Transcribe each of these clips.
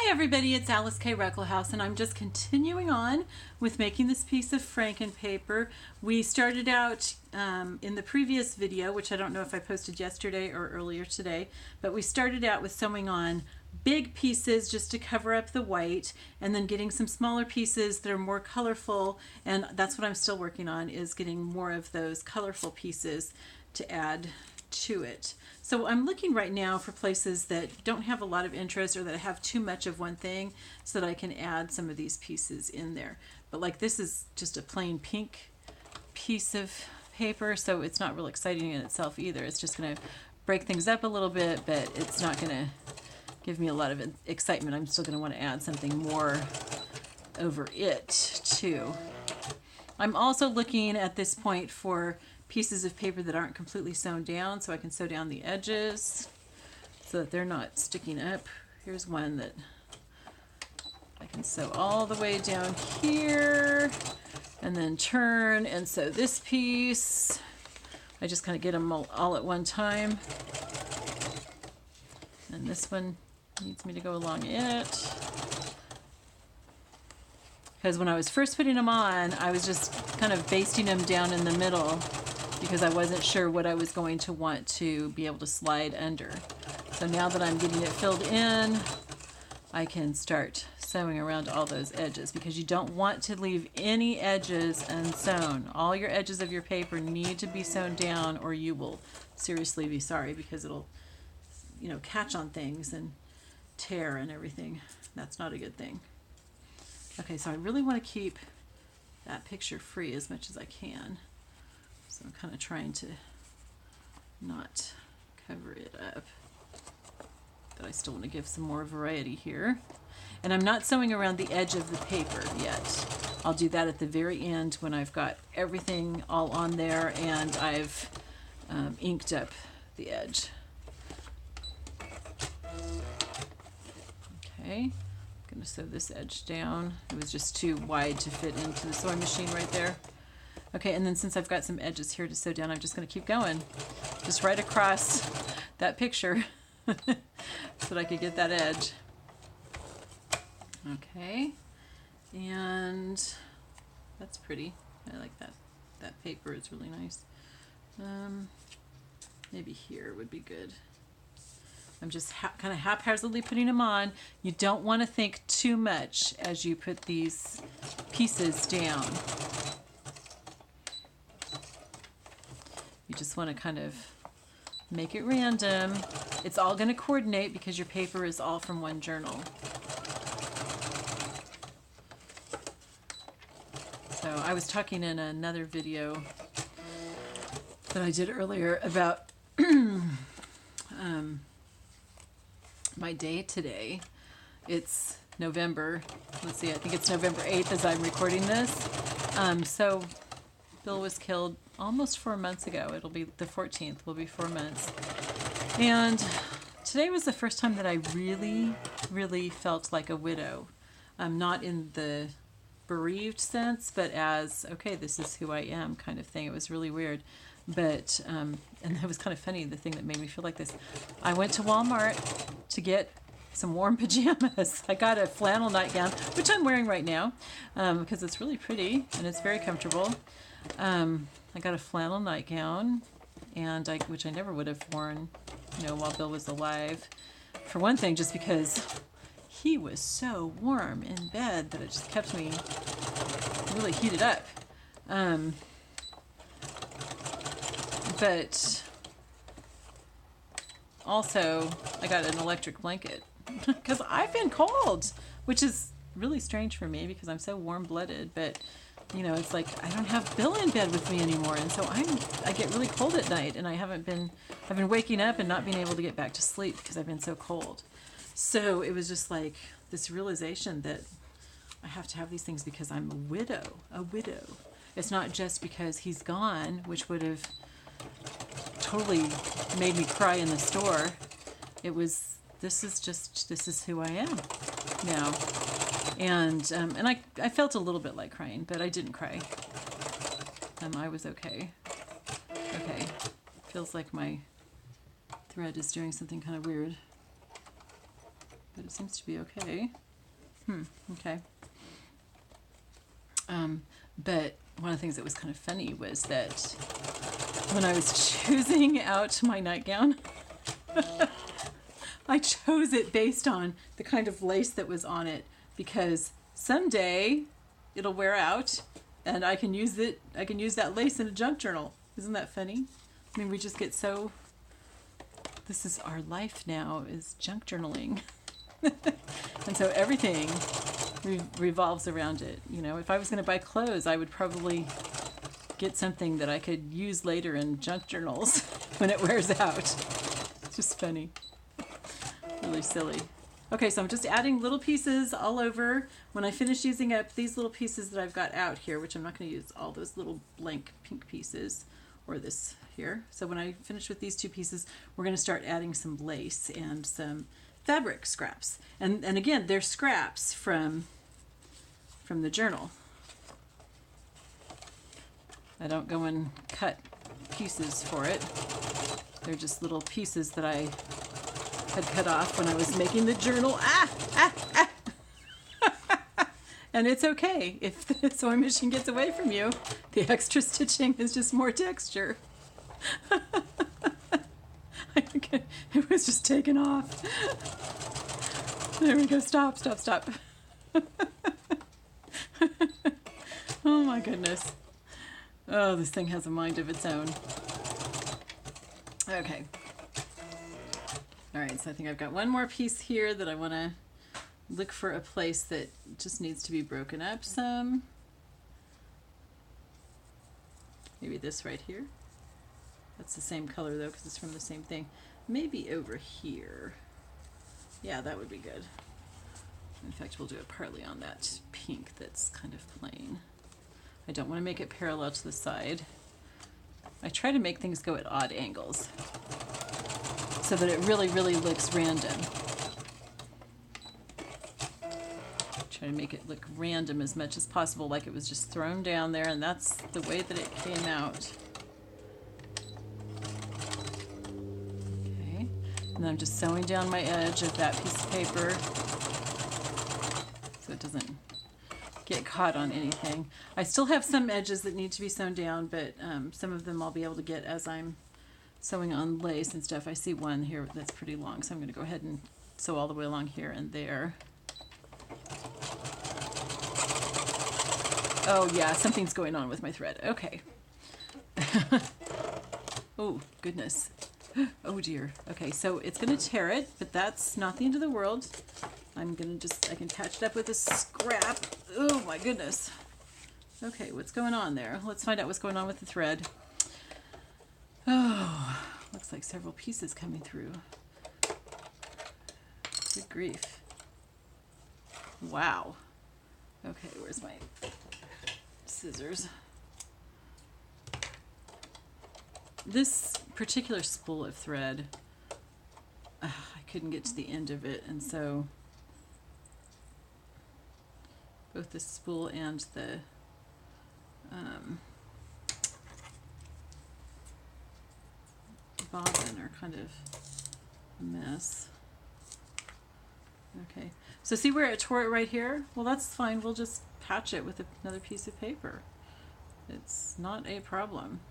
Hi everybody, it's Alyce-Kay Ruckelshaus, and I'm just continuing on with making this piece of Frankenpaper. We started out in the previous video, which I don't know if I posted yesterday or earlier today, but we started out with sewing on big pieces just to cover up the white, and then getting some smaller pieces that are more colorful, and that's what I'm still working on, is getting more of those colorful pieces to add to it. So I'm looking right now for places that don't have a lot of interest or that have too much of one thing so that I can add some of these pieces in there. But like this is just a plain pink piece of paper, so it's not real exciting in itself either. It's just going to break things up a little bit, but it's not going to give me a lot of excitement. I'm still going to want to add something more over it too. I'm also looking at this point for pieces of paper that aren't completely sewn down, so I can sew down the edges so that they're not sticking up. Here's one that I can sew all the way down here and then turn and sew this piece. I just kind of get them all at one time. And this one needs me to go along it. Because when I was first putting them on, I was just kind of basting them down in the middle because I wasn't sure what I was going to want to be able to slide under. So now that I'm getting it filled in, I can start sewing around all those edges, because you don't want to leave any edges unsewn. All your edges of your paper need to be sewn down, or you will seriously be sorry, because it'll, you know, catch on things and tear and everything. That's not a good thing. Okay, so I really want to keep that picture free as much as I can. So I'm kind of trying to not cover it up, but I still want to give some more variety here. And I'm not sewing around the edge of the paper yet. I'll do that at the very end when I've got everything all on there and I've inked up the edge. Okay, I'm going to sew this edge down. It was just too wide to fit into the sewing machine right there. Okay, and then since I've got some edges here to sew down, I'm just going to keep going. Just right across that picture so that I could get that edge. Okay, and that's pretty. I like that. That paper is really nice. Maybe here would be good. I'm just kind of haphazardly putting them on. You don't want to think too much as you put these pieces down. You just want to kind of make it random. It's all going to coordinate because your paper is all from one journal. So I was talking in another video that I did earlier about my day today. It's November, let's see, I think it's November 8th as I'm recording this. So Bill was killed almost 4 months ago. It'll be the 14th, will be 4 months. And today was the first time that I really felt like a widow. Not in the bereaved sense, but as, okay, this is who I am kind of thing. It was really weird. But, and it was kind of funny, the thing that made me feel like this. I went to Walmart to get some warm pajamas. I got a flannel nightgown, which I'm wearing right now, because it's really pretty and it's very comfortable. I got a flannel nightgown, and which I never would have worn, you know, while Bill was alive. For one thing, just because he was so warm in bed that it just kept me really heated up. But also, I got an electric blanket because I've been cold, which is really strange for me because I'm so warm-blooded. But you know, it's like I don't have Bill in bed with me anymore, and so I get really cold at night, and I've been waking up and not being able to get back to sleep because I've been so cold. So it was just like this realization that I have to have these things because I'm a widow. A widow. It's not just because he's gone, which would have totally made me cry in the store. It was, this is who I am now. And I felt a little bit like crying, but I didn't cry. I was okay. Okay, feels like my thread is doing something kind of weird. but it seems to be okay. Okay. But one of the things that was kind of funny was that when I was choosing out my nightgown, I chose it based on the kind of lace that was on it, because someday it'll wear out and I can use it. I can use that lace in a junk journal. Isn't that funny? I mean, we just get so, this is our life now, is junk journaling. And so everything revolves around it. You know, if I was going to buy clothes, I would probably get something that I could use later in junk journals when it wears out. It's just funny. Really silly. Okay, so I'm just adding little pieces all over. When I finish using up these little pieces that I've got out here, which I'm not going to use all those little blank pink pieces, or this here. So when I finish with these two pieces, we're going to start adding some lace and some fabric scraps. And again, they're scraps from the journal. I don't go and cut pieces for it. They're just little pieces that I had cut off when I was making the journal. And it's okay if the sewing machine gets away from you. The extra stitching is just more texture. It was just taken off. There we go. Stop. Oh my goodness. Oh, this thing has a mind of its own. Okay. All right, so I think I've got one more piece here that I want to look for a place that just needs to be broken up some. Maybe this right here. That's the same color though, because it's from the same thing. Maybe over here. Yeah, that would be good. In fact, we'll do it partly on that pink that's kind of plain. I don't want to make it parallel to the side. I try to make things go at odd angles so that it really, really looks random. Try to make it look random as much as possible, like it was just thrown down there, and that's the way that it came out. Okay, and then I'm just sewing down my edge of that piece of paper so it doesn't get caught on anything. I still have some edges that need to be sewn down, but some of them I'll be able to get as I'm sewing on lace and stuff. I see one here that's pretty long, so I'm going to go ahead and sew all the way along here and there. Oh yeah, something's going on with my thread. Okay. Oh, goodness. Oh dear. Okay, so it's going to tear it, but that's not the end of the world. I'm going to I can patch it up with a scrap. Oh my goodness. Okay, what's going on there? Let's find out what's going on with the thread. Oh, looks like several pieces coming through. Good grief. Wow. Okay, where's my scissors? This particular spool of thread, I couldn't get to the end of it, and so both the spool and the bobbin are kind of a mess. Okay, so see where it tore it right here? Well, that's fine. We'll just patch it with another piece of paper. It's not a problem.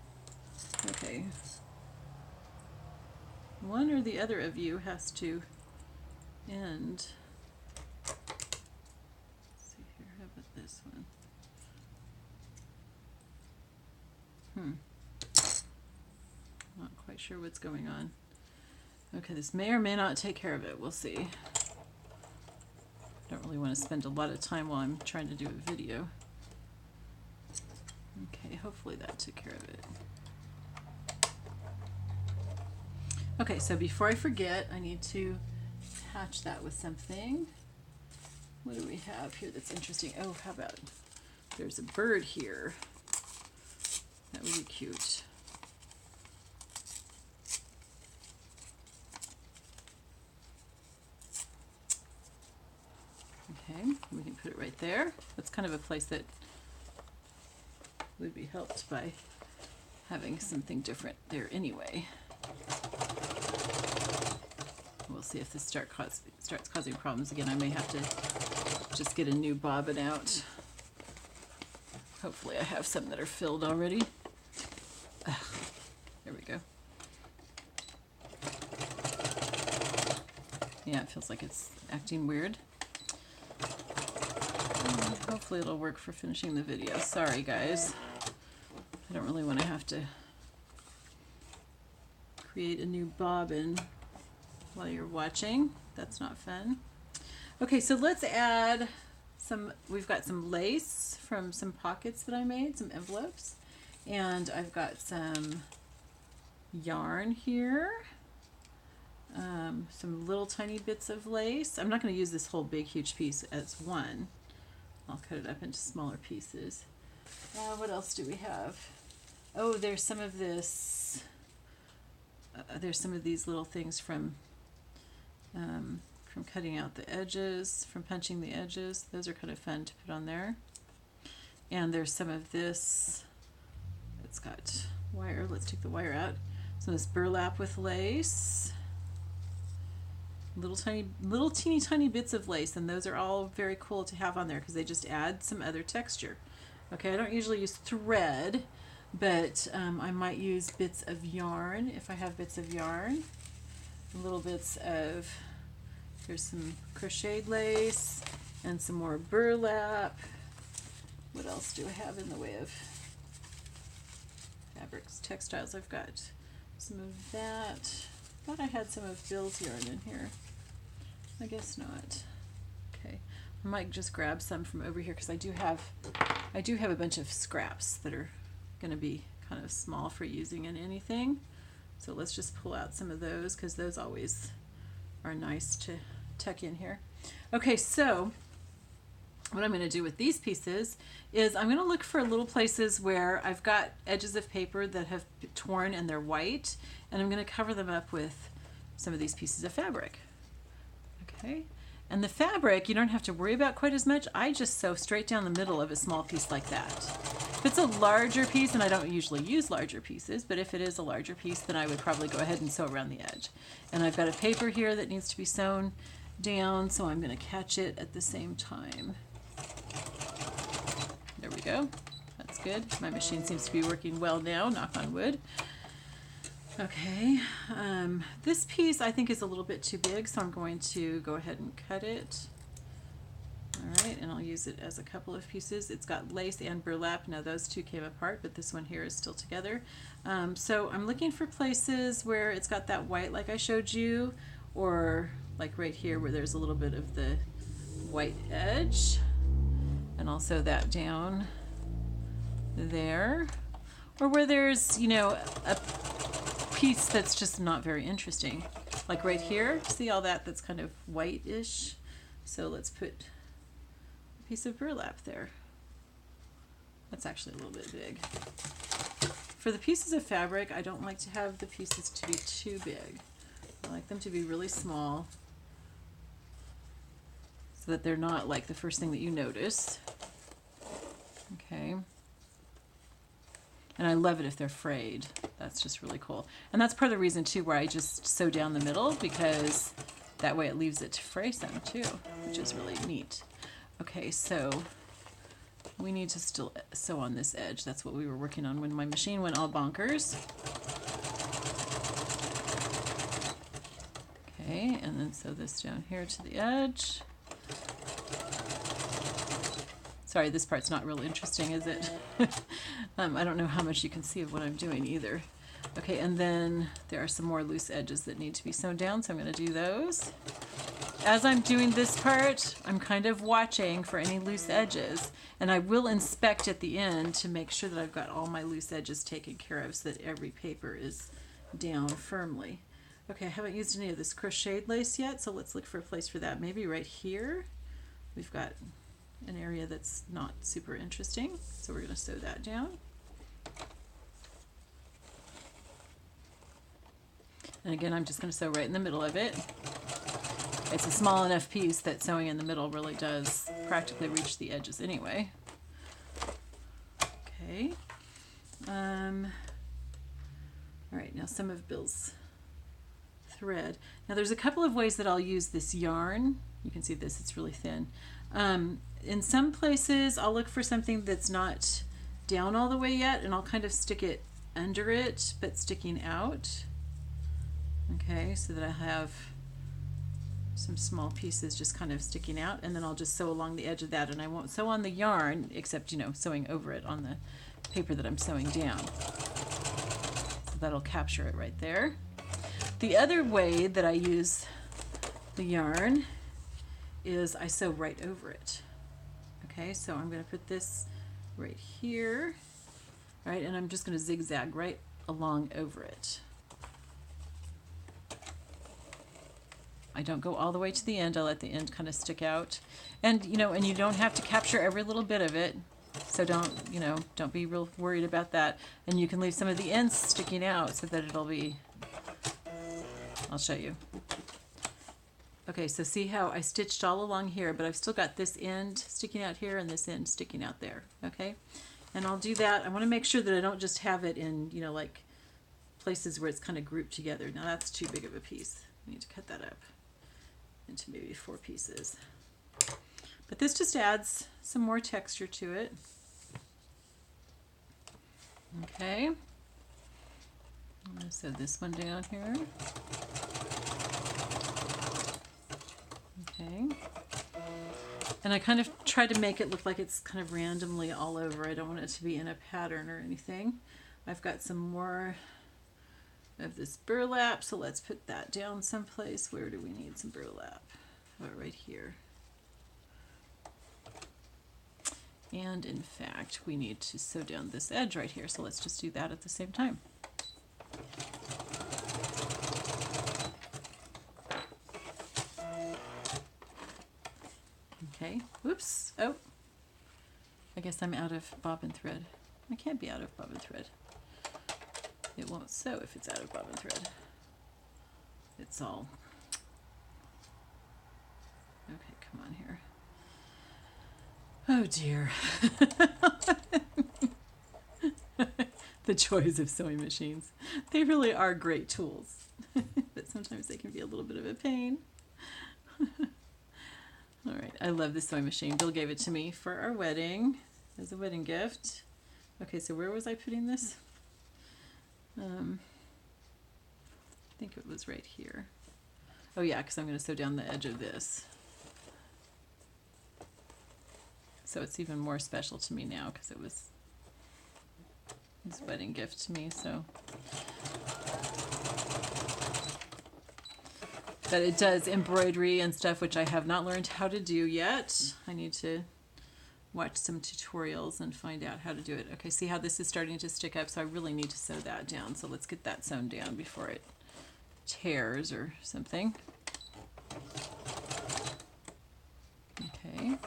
Okay. One or the other of you has to end. Let's see here, how about this one? Not quite sure what's going on. Okay, this may or may not take care of it. We'll see. Don't really want to spend a lot of time while I'm trying to do a video. Okay, hopefully that took care of it. Okay, so before I forget, I need to patch that with something. What do we have here that's interesting? Oh, how about there's a bird here. That would be cute. Okay, we can put it right there. That's kind of a place that would be helped by having something different there anyway. We'll we'll see if this starts causing problems again. I may have to just get a new bobbin out. Hopefully I have some that are filled already. There we go. Yeah, it feels like it's acting weird. Hopefully it'll work for finishing the video. Sorry guys. I don't really want to have to create a new bobbin while you're watching. That's not fun. Okay, so let's add some, we've got some lace from some pockets that I made, some envelopes. And I've got some yarn here. Some little tiny bits of lace. I'm not going to use this whole big huge piece as one. I'll cut it up into smaller pieces. What else do we have? Oh, there's some of this. There's some of these little things from cutting out the edges, from punching the edges. Those are kind of fun to put on there. And there's some of this. It's got wire. Let's take the wire out. So this burlap with lace. Little teeny tiny bits of lace, and those are all very cool to have on there because they just add some other texture. Okay, I don't usually use thread, but I might use bits of yarn if I have bits of yarn. Little bits of, here's some crocheted lace and some more burlap. What else do I have in the way of fabrics, textiles? I've got some of that. I thought I had some of Bill's yarn in here. I guess not. Okay, I might just grab some from over here because I do have a bunch of scraps that are going to be kind of small for using in anything. So let's just pull out some of those because those always are nice to tuck in here. Okay, so what I'm going to do with these pieces is I'm going to look for little places where I've got edges of paper that have torn and they're white, and I'm going to cover them up with some of these pieces of fabric. Okay, and the fabric you don't have to worry about quite as much. I just sew straight down the middle of a small piece like that. If it's a larger piece, and I don't usually use larger pieces, but if it is a larger piece, then I would probably go ahead and sew around the edge. And I've got a paper here that needs to be sewn down, so I'm going to catch it at the same time. There we go. That's good. My machine seems to be working well now, knock on wood. Okay, this piece I think is a little bit too big, so I'm going to go ahead and cut it. All right, and I'll use it as a couple of pieces. It's got lace and burlap. Now those two came apart, but this one here is still together. So I'm looking for places where it's got that white like I showed you, or like right here where there's a little bit of the white edge. And I'll sew that down there. Or where there's, you know, a piece that's just not very interesting. Like right here, see all that that's kind of white-ish? So let's put a piece of burlap there. That's actually a little bit big. For the pieces of fabric, I don't like to have the pieces to be too big. I like them to be really small so that they're not like the first thing that you notice. Okay. And I love it if they're frayed. That's just really cool. And that's part of the reason too where I just sew down the middle, because that way it leaves it to fray some too, which is really neat. Okay, so we need to still sew on this edge. That's what we were working on when my machine went all bonkers. Okay, and then sew this down here to the edge. Sorry, this part's not real interesting, is it? I don't know how much you can see of what I'm doing either. Okay, and then there are some more loose edges that need to be sewn down, so I'm going to do those. As I'm doing this part, I'm kind of watching for any loose edges, and I will inspect at the end to make sure that I've got all my loose edges taken care of so that every paper is down firmly. Okay, I haven't used any of this crocheted lace yet, so let's look for a place for that. Maybe right here. We've got an area that's not super interesting, so we're going to sew that down. And again, I'm just going to sew right in the middle of it. It's a small enough piece that sewing in the middle really does practically reach the edges anyway. Okay. All right, now some of Bill's thread. Now there's a couple of ways that I'll use this yarn. You can see this, it's really thin. In some places I'll look for something that's not down all the way yet, and I'll kind of stick it under it but sticking out. Okay, so that I have some small pieces just kind of sticking out, and then I'll just sew along the edge of that, and I won't sew on the yarn except, you know, sewing over it on the paper that I'm sewing down. So that'll capture it right there. The other way that I use the yarn is I sew right over it. Okay, so I'm going to put this right here, right, and I'm just going to zigzag right along over it. I don't go all the way to the end. I let the end kind of stick out. And, you know, and you don't have to capture every little bit of it. So don't, you know, don't be real worried about that. And you can leave some of the ends sticking out so that it'll be, I'll show you. Okay, so see how I stitched all along here, but I've still got this end sticking out here and this end sticking out there, okay? And I'll do that. I want to make sure that I don't just have it in, you know, like places where it's kind of grouped together. Now that's too big of a piece. I need to cut that up into maybe 4 pieces. But this just adds some more texture to it. Okay. I'm going to sew this one down here. Okay. And I kind of try to make it look like it's kind of randomly all over. I don't want it to be in a pattern or anything. I've got some more of this burlap, so let's put that down someplace. Where do we need some burlap? Oh, right here. And in fact, we need to sew down this edge right here, so let's just do that at the same time. Okay, whoops, oh, I guess I'm out of bobbin thread. I can't be out of bobbin thread. It won't sew if it's out of bobbin thread. It's all, okay, come on here. Oh dear. The joys of sewing machines. They really are great tools, but sometimes they can be a little bit of a pain. All right, I love this sewing machine. Bill gave it to me for our wedding as a wedding gift. Okay, so where was I putting this? I think it was right here. Oh yeah, because I'm going to sew down the edge of this. So it's even more special to me now because it was his wedding gift to me. So, but it does embroidery and stuff, which I have not learned how to do yet. I need to watch some tutorials and find out how to do it. Okay, see how this is starting to stick up, so I really need to sew that down. So let's get that sewn down before it tears or something. Okay.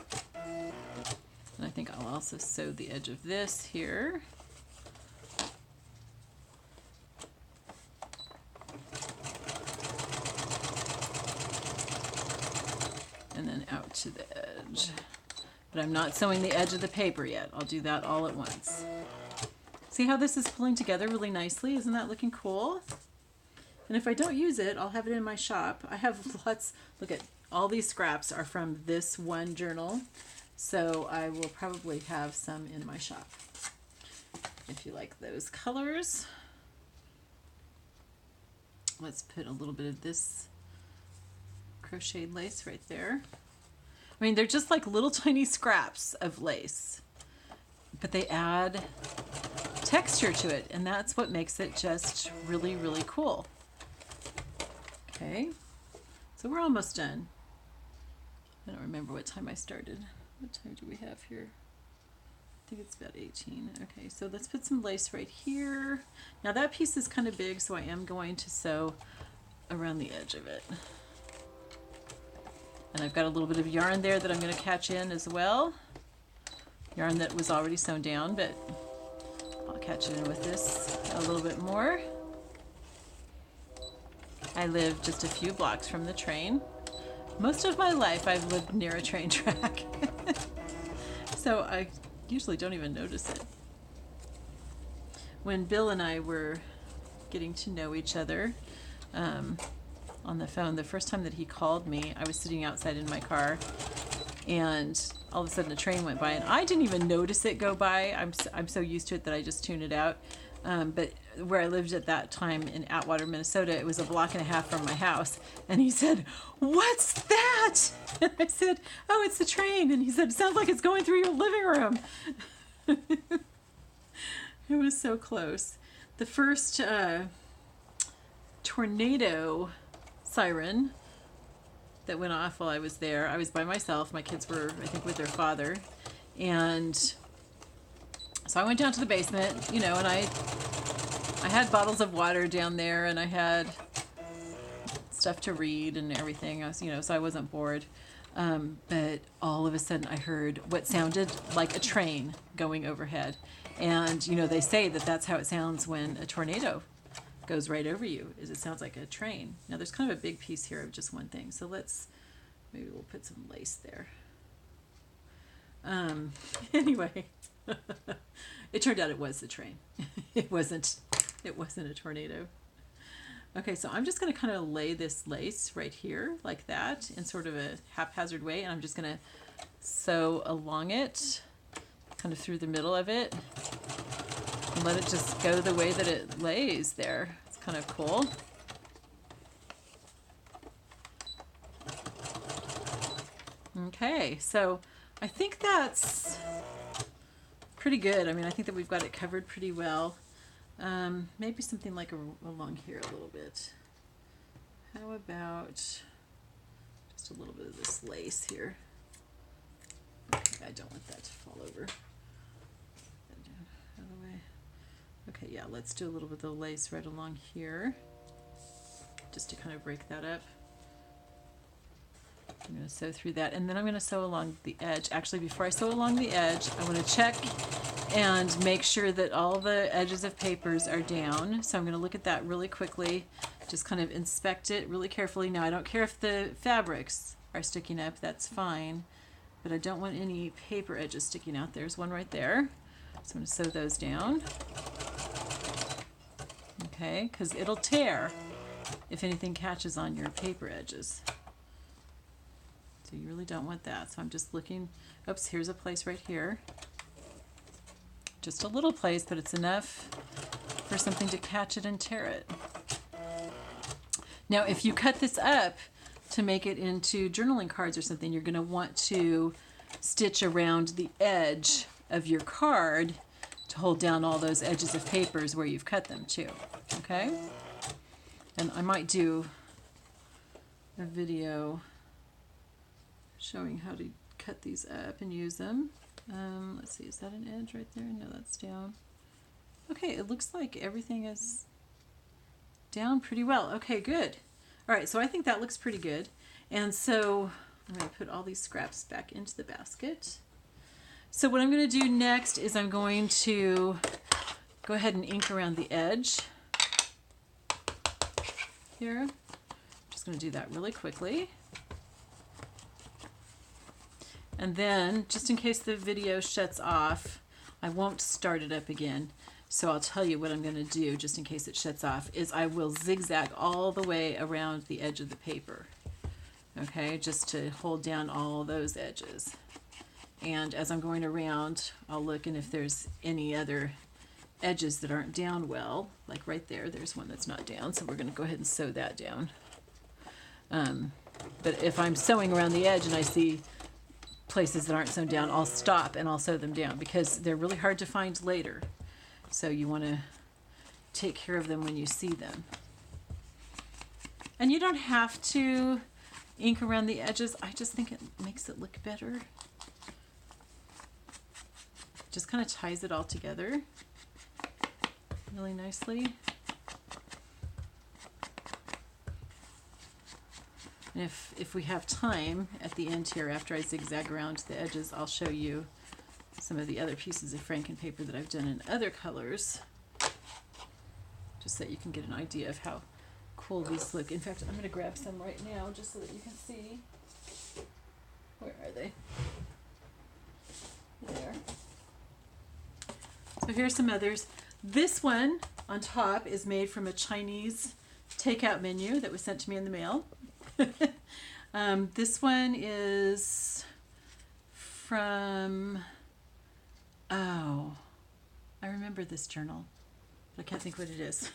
And I think I'll also sew the edge of this here. And then out to the edge. But I'm not sewing the edge of the paper yet. I'll do that all at once. See how this is pulling together really nicely? Isn't that looking cool? And if I don't use it, I'll have it in my shop. I have lots, look at all these scraps are from this one journal. So I will probably have some in my shop. If you like those colors. Let's put a little bit of this crocheted lace right there. I mean, they're just like little tiny scraps of lace, but they add texture to it, and that's what makes it just really, really cool. Okay, so we're almost done. I don't remember what time I started. What time do we have here? I think it's about 18. Okay, so let's put some lace right here. Now that piece is kind of big, so I am going to sew around the edge of it. And I've got a little bit of yarn there that I'm going to catch in as well. Yarn that was already sewn down, but I'll catch it in with this a little bit more. I live just a few blocks from the train. Most of my life I've lived near a train track. So I usually don't even notice it. When Bill and I were getting to know each other, on the phone. The first time that he called me, I was sitting outside in my car, and all of a sudden a train went by, and I didn't even notice it go by. I'm so used to it that I just tune it out. But where I lived at that time in Atwater, Minnesota, it was a block and a half from my house. And he said, "What's that?" And I said, "Oh, it's the train." And he said, "It sounds like it's going through your living room." It was so close. The first tornado siren that went off while I was there, I was by myself. My kids were, I think, with their father. And so I went down to the basement, you know, and I had bottles of water down there, and I had stuff to read and everything. I was, you know, so I wasn't bored. But all of a sudden I heard what sounded like a train going overhead. And, you know, they say that that's how it sounds when a tornado goes right over you, is it sounds like a train. Now there's kind of a big piece here of just one thing. So maybe we'll put some lace there. Anyway, it turned out it was the train. It wasn't a tornado. Okay, so I'm just going to kind of lay this lace right here like that in sort of a haphazard way, and I'm just going to sew along it, kind of through the middle of it, and let it just go the way that it lays there. It's kind of cool. Okay, so I think that's pretty good. I mean, I think that we've got it covered pretty well. Maybe something like along here a little bit. How about just a little bit of this lace here? Okay, I don't want that to fall over. Out of the way. Okay, yeah, let's do a little bit of the lace right along here, just to kind of break that up. I'm going to sew through that, and then I'm going to sew along the edge. Actually, before I sew along the edge, I want to check and make sure that all the edges of papers are down. So I'm going to look at that really quickly, just kind of inspect it really carefully. Now, I don't care if the fabrics are sticking up, that's fine, but I don't want any paper edges sticking out. There's one right there. So I'm going to sew those down. Okay, because it'll tear if anything catches on your paper edges. So you really don't want that. So I'm just looking. Oops, here's a place right here. Just a little place, but it's enough for something to catch it and tear it. Now, if you cut this up to make it into journaling cards or something, you're going to want to stitch around the edge of your card to hold down all those edges of papers where you've cut them too. Okay? And I might do a video showing how to cut these up and use them. Let's see, is that an edge right there? No, that's down. Okay, it looks like everything is down pretty well. Okay, good. All right, so I think that looks pretty good. And so I'm going to put all these scraps back into the basket. So what I'm going to do next is I'm going to go ahead and ink around the edge here. I'm just going to do that really quickly. And then, just in case the video shuts off, I won't start it up again. So I'll tell you what I'm going to do, just in case it shuts off, is I will zigzag all the way around the edge of the paper. Okay, just to hold down all those edges. And as I'm going around, I'll look, and if there's any other edges that aren't down well, like right there, there's one that's not down, so we're going to go ahead and sew that down. But if I'm sewing around the edge and I see places that aren't sewn down, I'll stop and I'll sew them down, because they're really hard to find later. So you want to take care of them when you see them. And you don't have to ink around the edges. I just think it makes it look better. Just kind of ties it all together really nicely. And if we have time at the end here, after I zigzag around the edges, I'll show you some of the other pieces of Frankenpaper that I've done in other colors, just so that you can get an idea of how cool these look. In fact, I'm going to grab some right now just so that you can see. Where are they? There. So here's some others. This one on top is made from a Chinese takeout menu that was sent to me in the mail. This one is from, oh, I remember this journal, but I can't think what it is.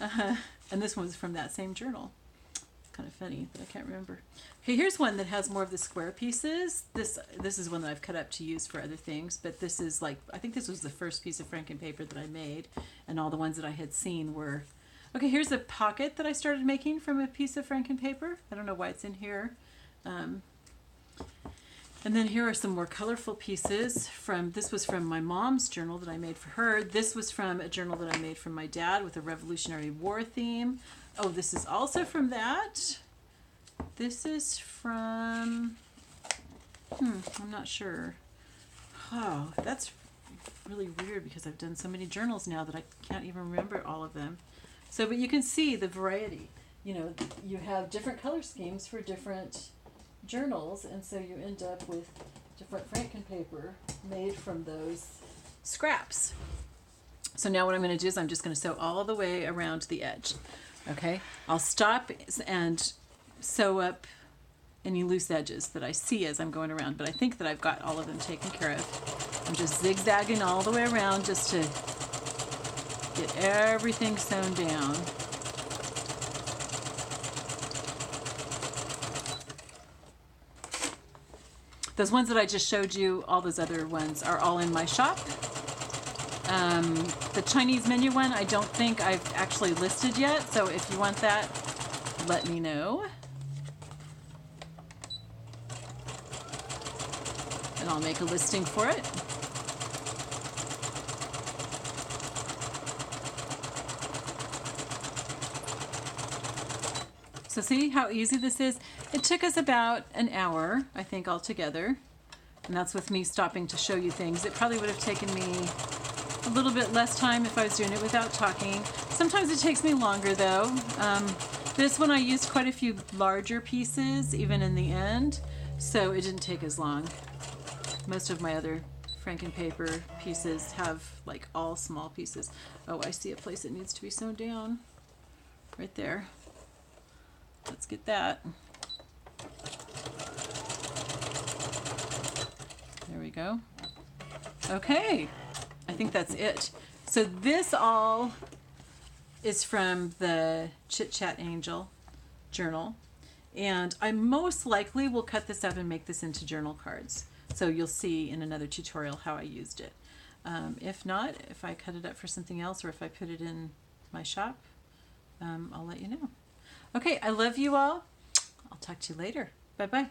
And this one's from that same journal. It's kind of funny, but I can't remember. Okay, here's one that has more of the square pieces. This is one that I've cut up to use for other things, but this is like, I think this was the first piece of Frankenpaper that I made, and all the ones that I had seen were... Okay, here's a pocket that I started making from a piece of Frankenpaper. I don't know why it's in here. And then here are some more colorful pieces from, this was from my mom's journal that I made for her. This was from a journal that I made from my dad with a Revolutionary War theme. Oh, this is also from that. This is from, I'm not sure. Oh, that's really weird because I've done so many journals now that I can't even remember all of them. So, but you can see the variety. You know, you have different color schemes for different journals, and so you end up with different Frankenpaper made from those scraps. So now what I'm going to do is I'm just going to sew all the way around the edge. Okay, I'll stop and sew up any loose edges that I see as I'm going around, but I think that I've got all of them taken care of. I'm just zigzagging all the way around just to get everything sewn down. Those ones that I just showed you, all those other ones are all in my shop. The Chinese menu one, I don't think I've actually listed yet, so if you want that, let me know. And I'll make a listing for it. So see how easy this is? It took us about an hour, I think, altogether. And that's with me stopping to show you things. It probably would have taken me a little bit less time if I was doing it without talking. Sometimes it takes me longer though. This one I used quite a few larger pieces, even in the end, so it didn't take as long. Most of my other Frankenpaper pieces have like all small pieces. Oh, I see a place that needs to be sewn down. Right there. Let's get that. There we go. Okay, I think that's it. So this all is from the Chit Chat Angel Journal, and I most likely will cut this up and make this into journal cards. So you'll see in another tutorial how I used it. If not, if I cut it up for something else or if I put it in my shop, I'll let you know. Okay, I love you all. I'll talk to you later. Bye-bye.